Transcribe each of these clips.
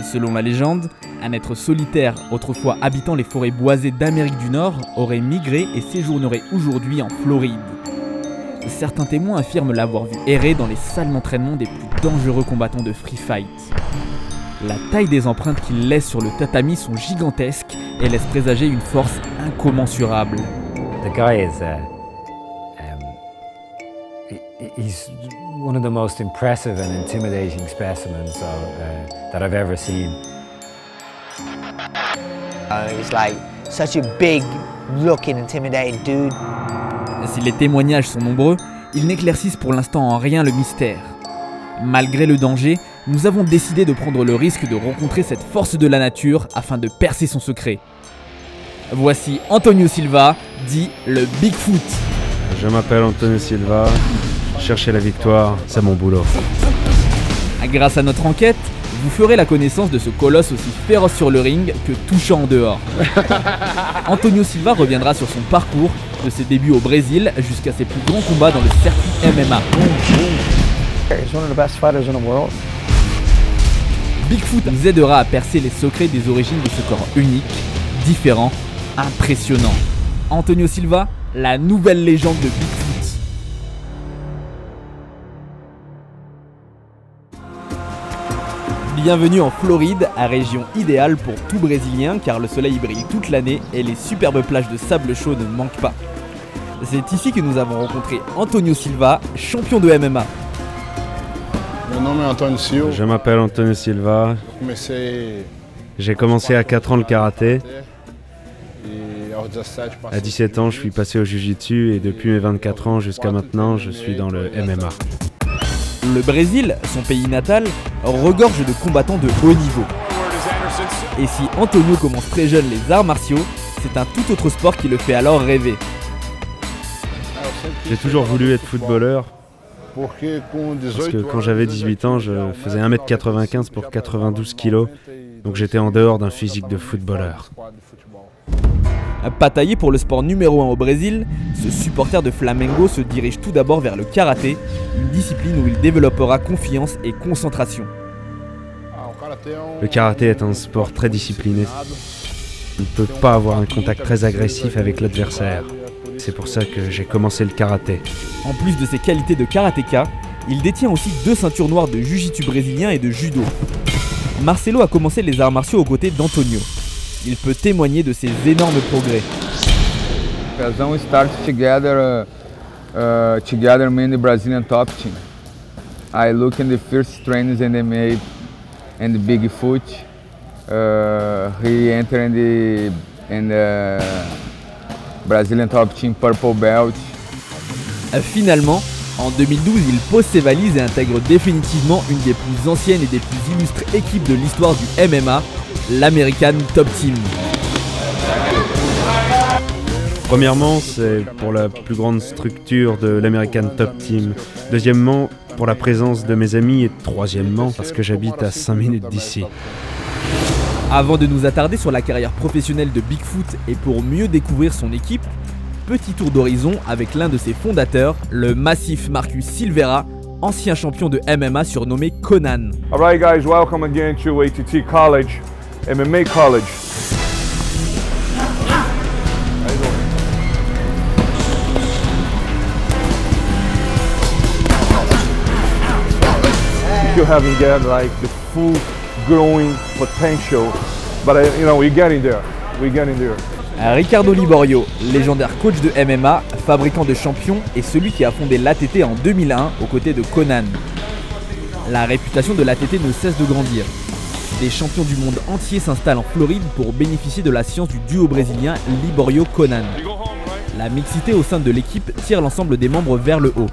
Selon la légende, un être solitaire, autrefois habitant les forêts boisées d'Amérique du Nord, aurait migré et séjournerait aujourd'hui en Floride. Certains témoins affirment l'avoir vu errer dans les salles d'entraînement des plus dangereux combattants de free fight. La taille des empreintes qu'il laisse sur le tatami sont gigantesques et laissent présager une force incommensurable. The guy is he's one of the most impressive and intimidating specimens that I've ever seen. He's like such a big looking, intimidating dude. Si les témoignages sont nombreux, ils n'éclaircissent pour l'instant en rien le mystère. Malgré le danger, nous avons décidé de prendre le risque de rencontrer cette force de la nature afin de percer son secret. Voici Antonio Silva, dit le Bigfoot. Je m'appelle Antonio Silva, chercher la victoire, c'est mon boulot. Grâce à notre enquête, vous ferez la connaissance de ce colosse aussi féroce sur le ring que touchant en dehors. Antonio Silva reviendra sur son parcours, de ses débuts au Brésil jusqu'à ses plus grands combats dans le circuit MMA. He's one of the best fighters in the world. Bigfoot nous aidera à percer les secrets des origines de ce corps unique, différent, impressionnant. Antonio Silva, la nouvelle légende de Bigfoot. Bienvenue en Floride, à région idéale pour tout Brésilien car le soleil brille toute l'année et les superbes plages de sable chaud ne manquent pas. C'est ici que nous avons rencontré Antonio Silva, champion de MMA. Je m'appelle Antonio Silva. J'ai commencé à 4 ans le karaté. À 17 ans, je suis passé au jiu-jitsu et depuis mes 24 ans jusqu'à maintenant, je suis dans le MMA. Le Brésil, son pays natal, regorge de combattants de haut niveau. Et si Antonio commence très jeune les arts martiaux, c'est un tout autre sport qui le fait alors rêver. J'ai toujours voulu être footballeur. Parce que quand j'avais 18 ans, je faisais 1m95 pour 92 kg. Donc j'étais en dehors d'un physique de footballeur. Pas taillé pour le sport numéro 1 au Brésil, ce supporter de Flamengo se dirige tout d'abord vers le karaté, une discipline où il développera confiance et concentration. Le karaté est un sport très discipliné. On ne peut pas avoir un contact très agressif avec l'adversaire. C'est pour ça que j'ai commencé le karaté. En plus de ses qualités de karatéka, il détient aussi 2 ceintures noires de jiu-jitsu brésilien et de judo. Marcelo a commencé les arts martiaux aux côtés d'Antonio. Il peut témoigner de ses énormes progrès. Pezão started together in the Brazilian top team. I look in the first trainings in MMA and the Bigfoot. He entered in the Brazilian top team purple belt. Finalement, en 2012, il pose ses valises et intègre définitivement une des plus anciennes et des plus illustres équipes de l'histoire du MMA, l'American Top Team. Premièrement, c'est pour la plus grande structure de l'American Top Team. Deuxièmement, pour la présence de mes amis. Et troisièmement, parce que j'habite à 5 minutes d'ici. Avant de nous attarder sur la carrière professionnelle de Bigfoot et pour mieux découvrir son équipe, petit tour d'horizon avec l'un de ses fondateurs, le massif Marcus Silveira, ancien champion de MMA surnommé Conan. Alright guys, welcome again to ATT College, MMA College. You haven't got like the full growing potential, but you know, we're getting there. Ricardo Liborio, légendaire coach de MMA, fabricant de champions et celui qui a fondé l'ATT en 2001 aux côtés de Conan. La réputation de l'ATT ne cesse de grandir. Des champions du monde entier s'installent en Floride pour bénéficier de la science du duo brésilien Liborio-Conan. La mixité au sein de l'équipe tire l'ensemble des membres vers le haut.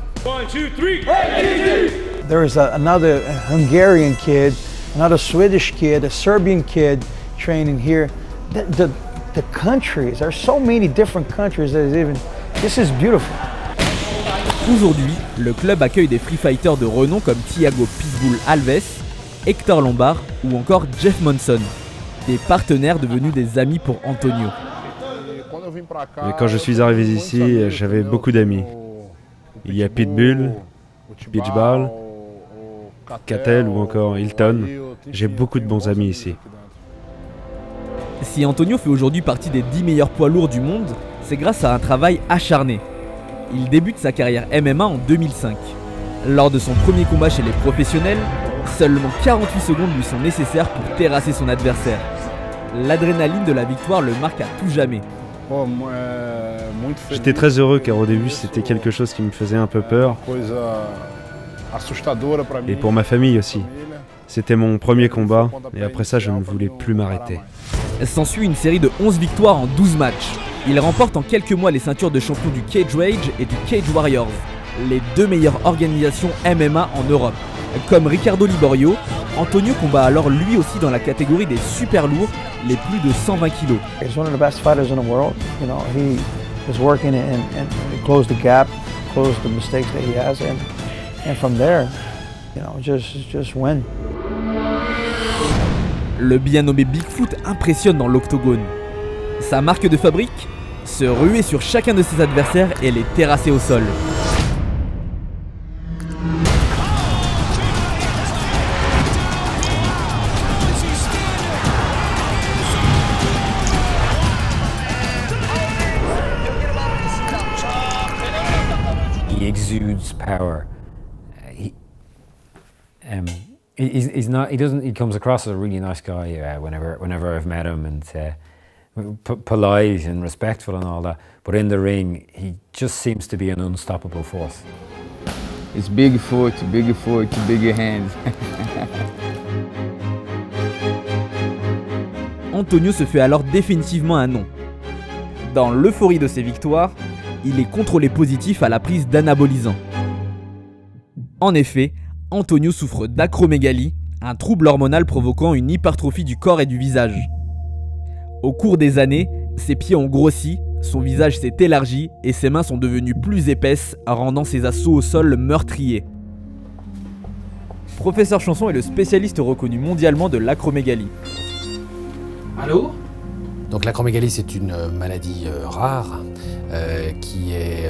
There is another Hungarian kid, another Swedish kid, a Serbian kid training here. The countries, there are so many different countries that is even, this is beautiful. Aujourd'hui, le club accueille des free fighters de renom comme Thiago Pitbull Alves, Hector Lombard ou encore Jeff Monson, des partenaires devenus des amis pour Antonio. Mais quand je suis arrivé ici, j'avais beaucoup d'amis. Il y a Pitbull, Pitbull, Catel ou encore Hilton. J'ai beaucoup de bons amis ici. Si Antonio fait aujourd'hui partie des 10 meilleurs poids lourds du monde, c'est grâce à un travail acharné. Il débute sa carrière MMA en 2005. Lors de son premier combat chez les professionnels, seulement 48 secondes lui sont nécessaires pour terrasser son adversaire. L'adrénaline de la victoire le marque à tout jamais. J'étais très heureux car au début c'était quelque chose qui me faisait un peu peur. Et pour ma famille aussi. C'était mon premier combat et après ça je ne voulais plus m'arrêter. S'ensuit une série de 11 victoires en 12 matchs. Il remporte en quelques mois les ceintures de champion du Cage Rage et du Cage Warriors, les deux meilleures organisations MMA en Europe. Comme Ricardo Liborio, Antonio combat alors lui aussi dans la catégorie des super lourds, les plus de 120 kg. He's one of the best fighters in the world. You know, he is working and close the gap, close the mistakes that he has, and from there, you know, just win. Le bien nommé Bigfoot impressionne dans l'octogone. Sa marque de fabrique, se ruer sur chacun de ses adversaires et les terrasser au sol. He exudes power. He's not. He doesn't. He comes across as a really nice guy whenever I've met him, and polite and respectful and all that. But in the ring, he just seems to be an unstoppable force. It's big foot, big hands. Antonio se fait alors définitivement un nom. Dans l'euphorie de ses victoires, il est contrôlé positif à la prise d'anabolisants. En effet, Antonio souffre d'acromégalie, un trouble hormonal provoquant une hypertrophie du corps et du visage. Au cours des années, ses pieds ont grossi, son visage s'est élargi et ses mains sont devenues plus épaisses, rendant ses assauts au sol meurtriers. Professeur Chanson est le spécialiste reconnu mondialement de l'acromégalie. Allô ? Donc l'acromégalie, c'est une maladie rare qui est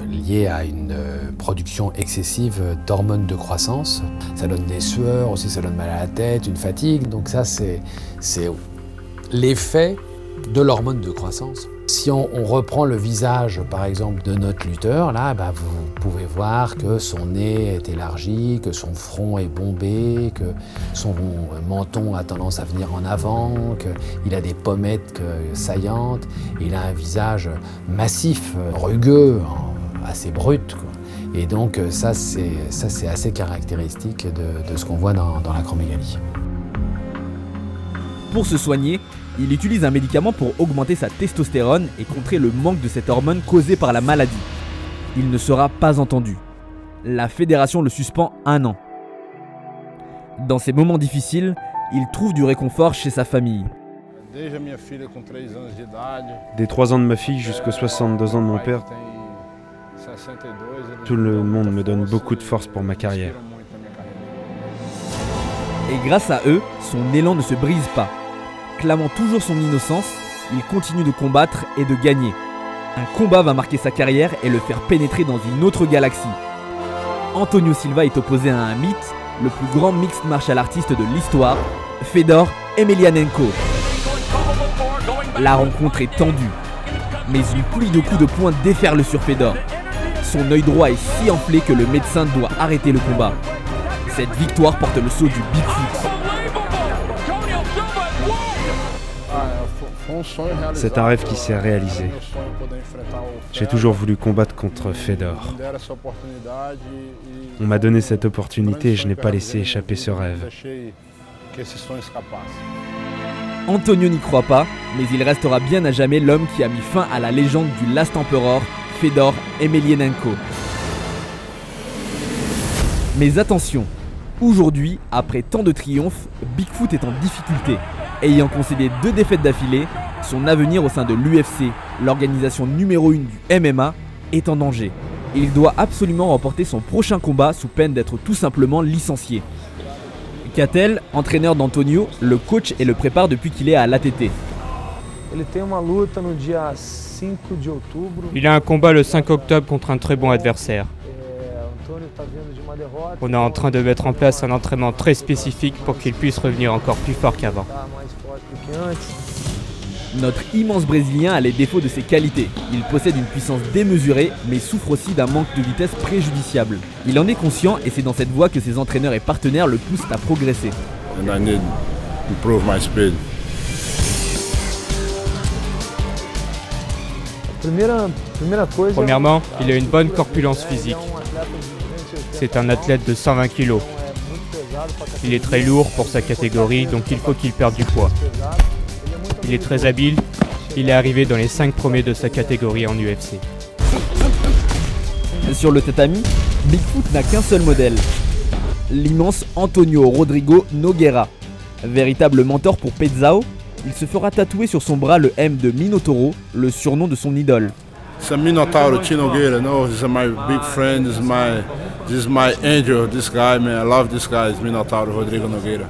liée à une production excessive d'hormones de croissance. Ça donne des sueurs, aussi ça donne mal à la tête, une fatigue. Donc ça, c'est l'effet de l'hormone de croissance. Si on reprend le visage, par exemple, de notre lutteur, là, vous pouvez voir que son nez est élargi, que son front est bombé, que son menton a tendance à venir en avant, qu'il a des pommettes saillantes, il a un visage massif, rugueux, assez brut, quoi. Et donc ça, c'est assez caractéristique de ce qu'on voit dans l'acromégalie. Pour se soigner, il utilise un médicament pour augmenter sa testostérone et contrer le manque de cette hormone causée par la maladie. Il ne sera pas entendu. La fédération le suspend 1 an. Dans ces moments difficiles, il trouve du réconfort chez sa famille. Des 3 ans de ma fille jusqu'aux 62 ans de mon père, tout le monde me donne beaucoup de force pour ma carrière. Et grâce à eux, son élan ne se brise pas. Clamant toujours son innocence, il continue de combattre et de gagner. Un combat va marquer sa carrière et le faire pénétrer dans une autre galaxie. Antonio Silva est opposé à un mythe, le plus grand mixed martial artiste de l'histoire, Fedor Emelianenko. La rencontre est tendue, mais une pluie de coups de poing déferle sur Fedor. Son œil droit est si enflé que le médecin doit arrêter le combat. Cette victoire porte le sceau du Bigfoot. C'est un rêve qui s'est réalisé. J'ai toujours voulu combattre contre Fedor. On m'a donné cette opportunité et je n'ai pas laissé échapper ce rêve. Antonio n'y croit pas, mais il restera bien à jamais l'homme qui a mis fin à la légende du Last Emperor, Fedor Emelianenko. Mais attention, aujourd'hui, après tant de triomphes, Bigfoot est en difficulté. Ayant concédé 2 défaites d'affilée, son avenir au sein de l'UFC, l'organisation numéro 1 du MMA, est en danger. Il doit absolument remporter son prochain combat sous peine d'être tout simplement licencié. Catel, entraîneur d'Antonio, le coach et le prépare depuis qu'il est à l'ATT. Il a un combat le 5 octobre contre un très bon adversaire. On est en train de mettre en place un entraînement très spécifique pour qu'il puisse revenir encore plus fort qu'avant. Notre immense Brésilien a les défauts de ses qualités. Il possède une puissance démesurée, mais souffre aussi d'un manque de vitesse préjudiciable. Il en est conscient et c'est dans cette voie que ses entraîneurs et partenaires le poussent à progresser. And I need to improve my speed. Premièrement, il a une bonne corpulence physique. C'est un athlète de 120 kg. Il est très lourd pour sa catégorie, donc il faut qu'il perde du poids. Il est très habile. Il est arrivé dans les 5 premiers de sa catégorie en UFC. Sur le tatami, Bigfoot n'a qu'un seul modèle. L'immense Antonio Rodrigo Nogueira. Véritable mentor pour Pezzao, il se fera tatouer sur son bras le M de Minotauro, le surnom de son idole. It's a Minotauro, Tino Nogueira. No, he's my big friend. This is my angel. This guy, man, I love this guy. It's Minotauro Rodrigo Nogueira.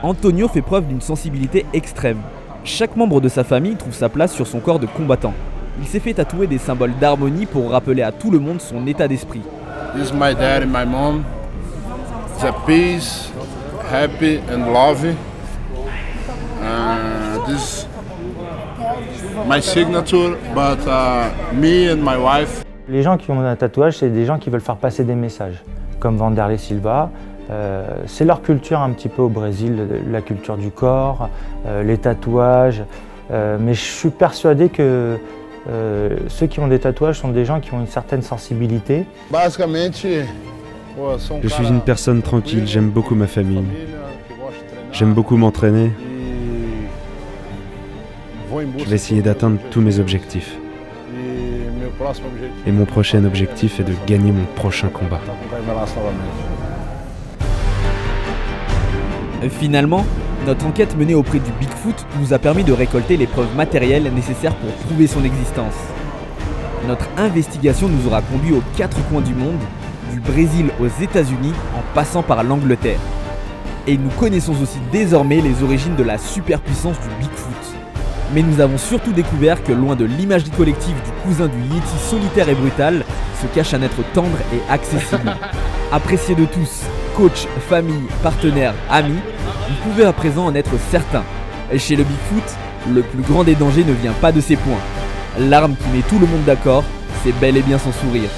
Antonio fait preuve d'une sensibilité extrême. Chaque membre de sa famille trouve sa place sur son corps de combattant. Il s'est fait tatouer des symboles d'harmonie pour rappeler à tout le monde son état d'esprit. This is my dad and my mom. It's a peace, happy and loving. This is my signature, but me and my wife. Les gens qui ont un tatouage, c'est des gens qui veulent faire passer des messages, comme Vanderlei Silva. C'est leur culture un petit peu au Brésil, la culture du corps, les tatouages. Mais je suis persuadé que ceux qui ont des tatouages sont des gens qui ont une certaine sensibilité. Je suis une personne tranquille, j'aime beaucoup ma famille. J'aime beaucoup m'entraîner. Je vais essayer d'atteindre tous mes objectifs. Et mon prochain objectif est de gagner mon prochain combat. Finalement, notre enquête menée auprès du Bigfoot nous a permis de récolter les preuves matérielles nécessaires pour prouver son existence. Notre investigation nous aura conduit aux 4 coins du monde, du Brésil aux États-Unis en passant par l'Angleterre. Et nous connaissons aussi désormais les origines de la superpuissance du Bigfoot. Mais nous avons surtout découvert que loin de l'imagerie collective du cousin du Yéti solitaire et brutal, se cache un être tendre et accessible. Apprécié de tous, coach, famille, partenaires, amis, vous pouvez à présent en être certain. Chez le Bigfoot, le plus grand des dangers ne vient pas de ses poings. L'arme qui met tout le monde d'accord, c'est bel et bien son sourire.